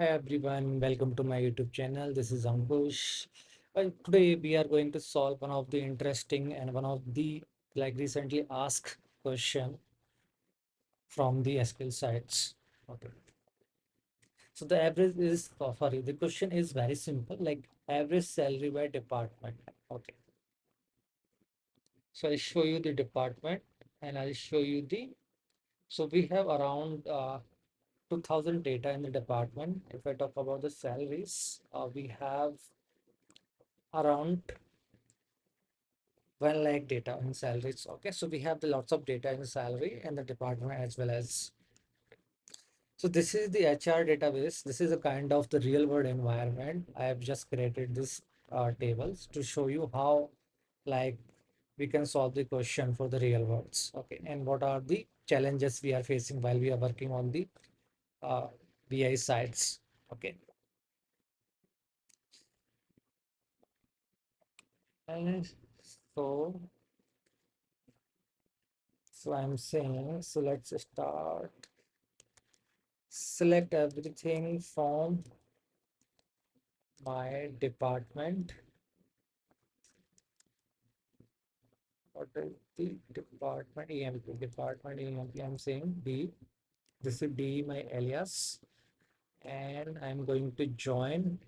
Hi everyone, welcome to my YouTube channel. This is Ankush. Today we are going to solve one of the interesting and one of the recently asked question from the SQL sites. Okay. So the average is sorry, the question is very simple, like average salary by department. Okay. So I'll show you the department and I'll show you the so we have around 2000 data in the department. If I talk about the salaries, we have around 1 lakh data in salaries. Okay, so we have the lots of data in salary and the department as well as. So this is the HR database. This is a kind of the real world environment. I have just created this tables to show you how like we can solve the question for the real worlds. Okay, and what are the challenges we are facing while we are working on the uh, BI sites. Okay, and so I'm saying so let's start. Select everything from my department. What is the department? EMP department EMP. I'm saying D. This is D, my alias, and I'm going to join.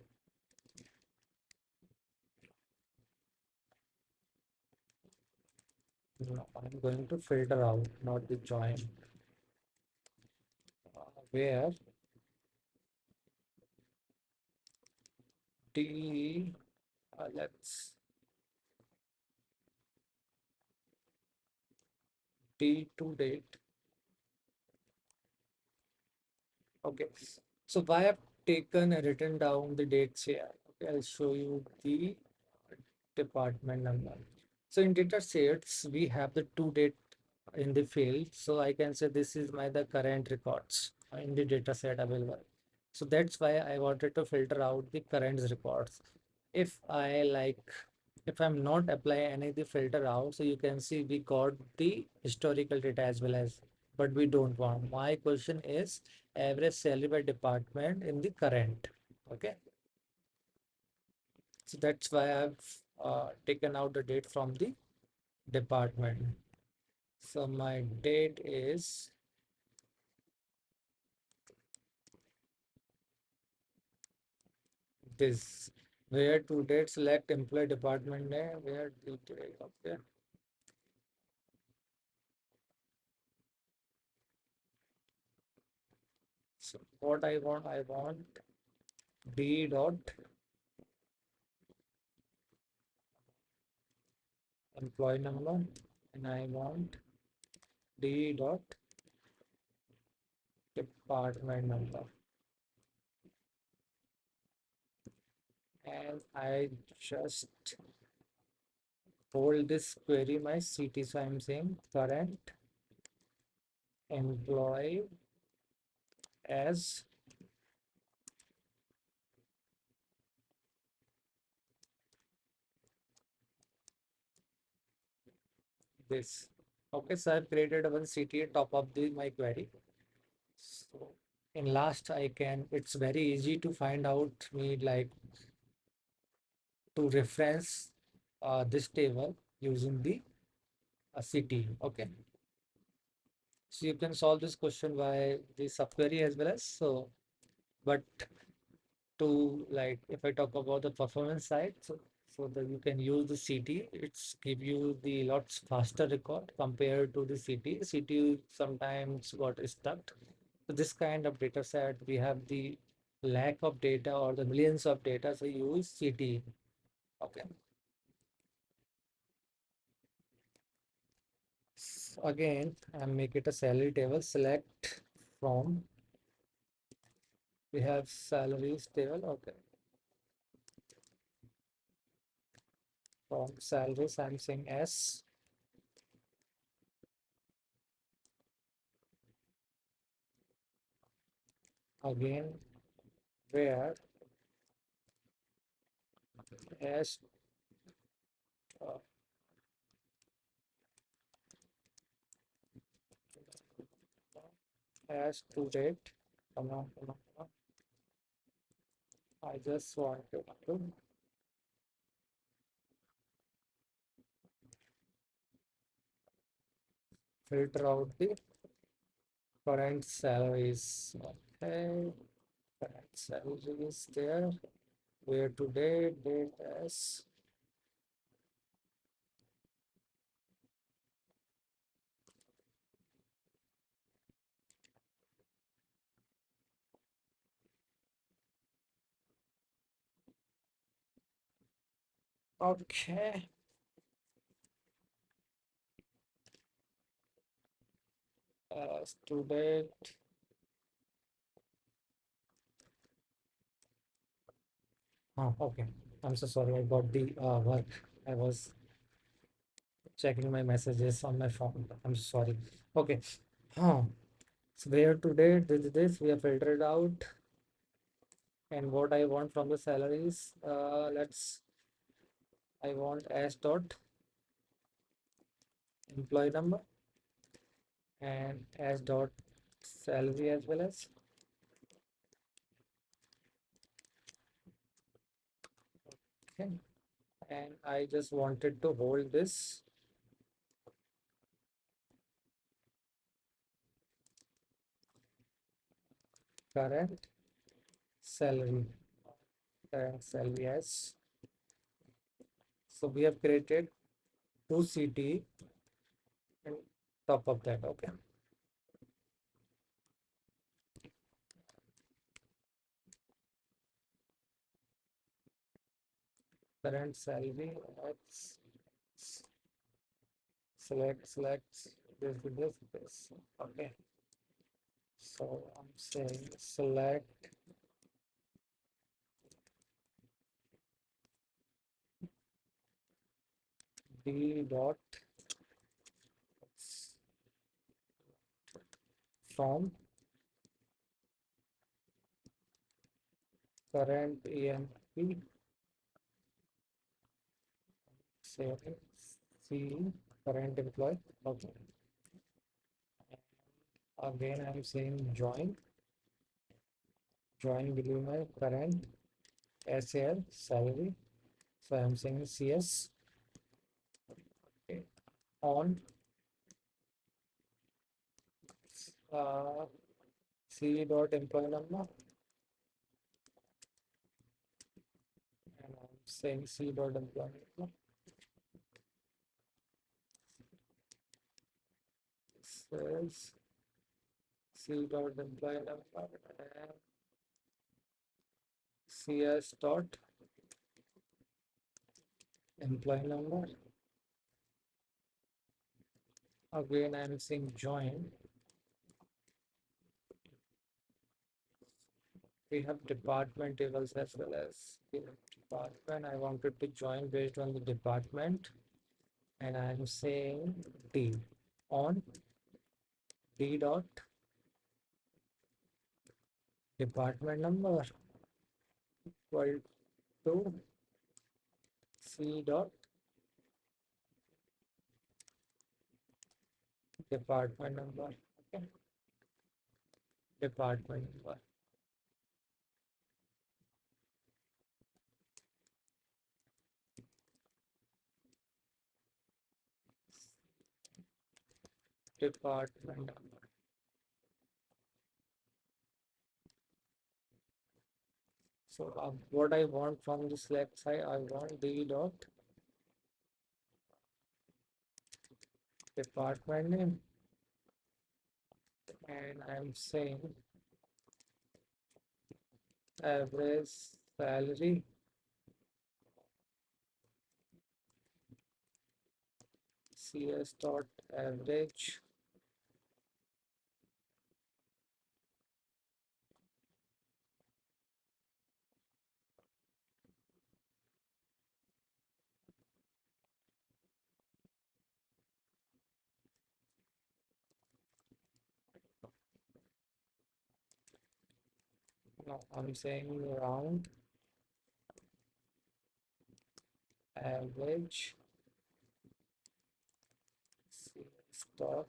No, I'm going to filter out, not the join. Where D, let's D to date. Okay. So why I've taken and written down the dates here. Okay, I'll show you the department number. So in data sets, we have the to date in the field. So I can say this is my the current records in the data set available. So that's why I wanted to filter out the current records. If I like, if I'm not applying any of the filter out, so you can see we got the historical data as well as, but we don't want. My question is average salary by department in the current. Okay. So that's why I've taken out the date from the department. So my date is this. Where to date select employee department name, where the date. Okay. So what I want D dot employee number and I want D dot department number. And I just hold this query my CT. So I'm saying current employee as this. Okay, so I've created one CTA top of the my query. So in last I can, it's very easy to find out me like to reference this table using the CT. Okay. So you can solve this question by the subquery as well as so, but to like if I talk about the performance side, so that you can use the CT, it's give you the lots faster record compared to the CT. CT sometimes got stuck. So this kind of data set, we have the lack of data or the millions of data, so use CT. Okay. Again, I make it a salary table. Select from we have salaries table. Okay. From salaries, I'm saying S. Again, where S uh, as to date. Come on, come on, come on. I just wanted to filter out the current salaries. Okay, current salaries there. Where today date as okay. Student. Oh, okay. I'm so sorry. I got the work. I was checking my messages on my phone. I'm sorry. Okay. Huh. So where today did this we have filtered out and what I want from the salaries. I want s dot employee number and s dot salary as well as okay. And I just wanted to hold this current salary current salary as so we have created two CT and top of that okay. Current salary let's select this okay. So I'm saying select d dot from current EMP say C current employee okay. Again I'm saying join below my current SAL salary. So I'm saying CS okay, on uh, C dot employee number and I'm saying C dot employee number says C dot employee number and CS dot employee number. Again I'm saying join. We have department tables as well as department. I wanted to join based on the department and I'm saying D on D dot department number equal to C dot department number. Okay. Department number. Department number. So what I want from the select side, I want D dot department name and I'm saying average salary CS dot average. No, I'm saying round average CS dot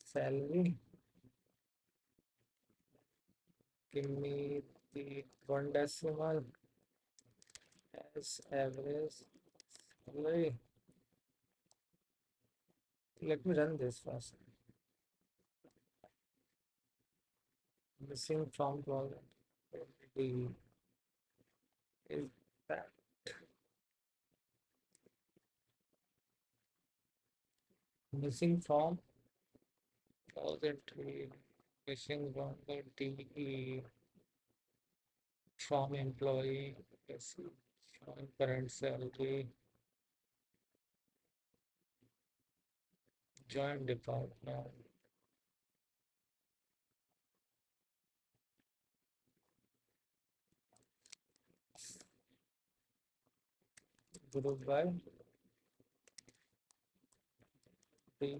salary. Give me the one decimal as average salary. Let me run this first. Missing from project the is that missing from project missing from the DE from employee yes, from current salary joint department group by the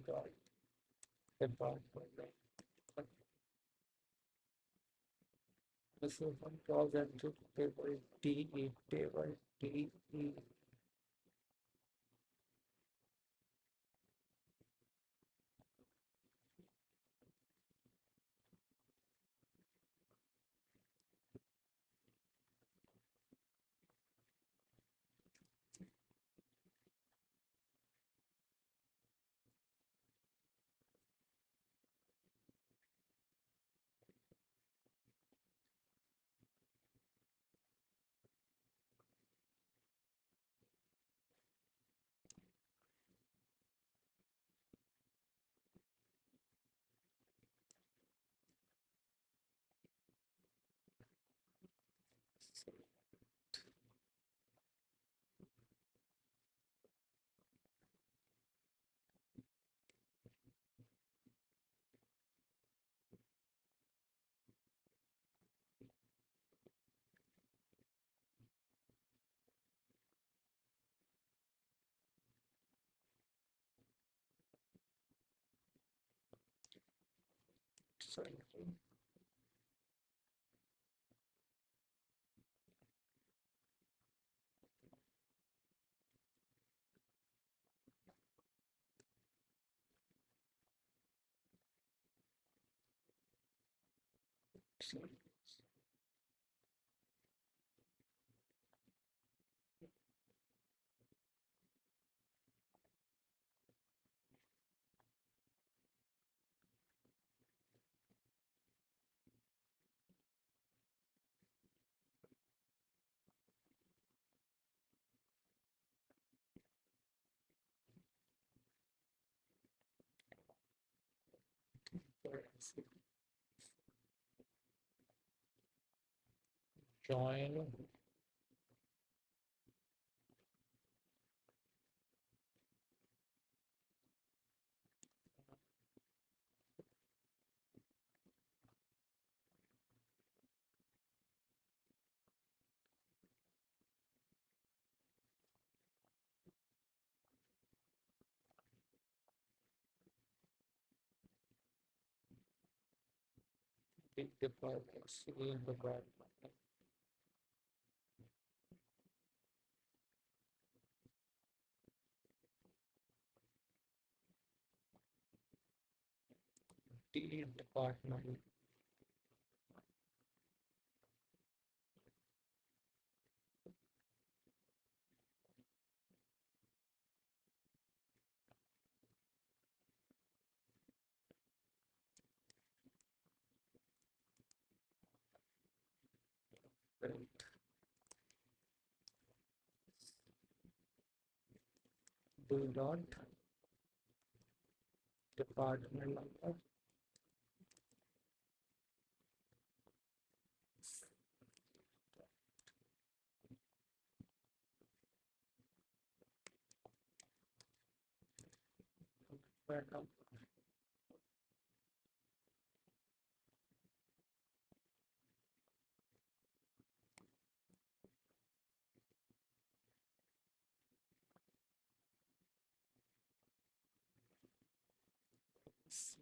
department missing from project to table DE table DE sorry, sorry, sorry, join the department C department D department do not department number department C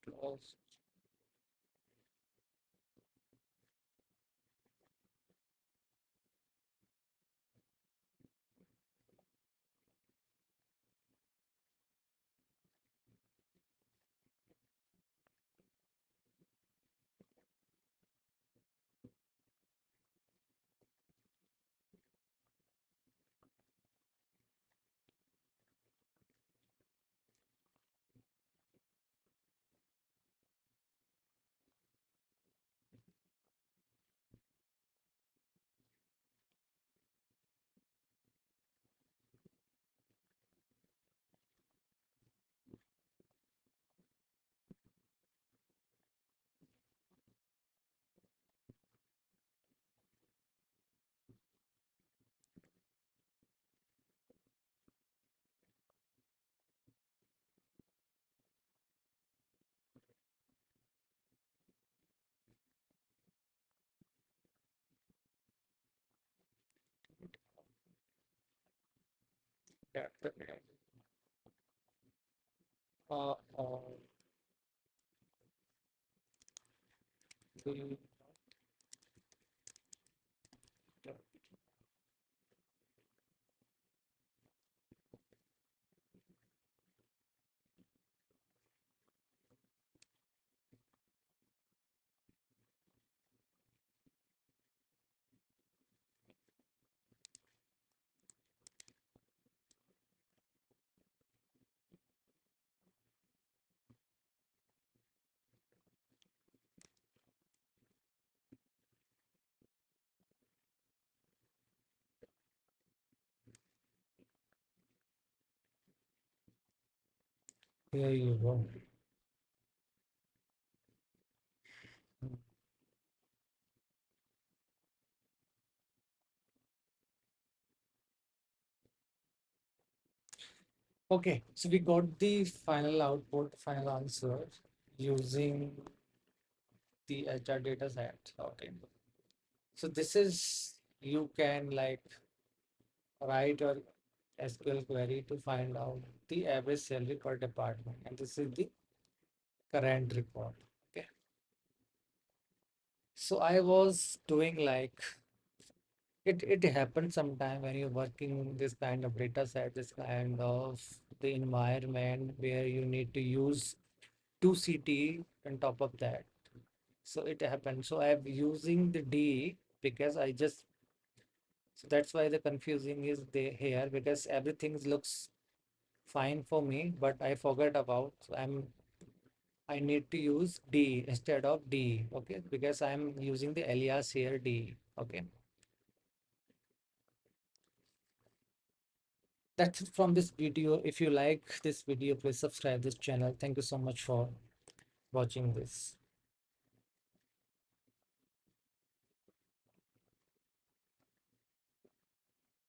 clause at the uh, uh, the here you go. Okay, so we got the final output, final answer using the HR data set. Okay, so this is you can like write your SQL query to find out the average salary per department, and this is the current report. Okay, so I was doing like it happens sometime when you're working this kind of data set, this kind of the environment where you need to use two CT on top of that. So it happens. So I'm using the D because I just so that's why the confusing is the here because everything looks fine for me, but I forgot about so I need to use D instead of D, okay? Because I'm using the alias here D, okay? That's it from this video. If you like this video, please subscribe this channel. Thank you so much for watching this.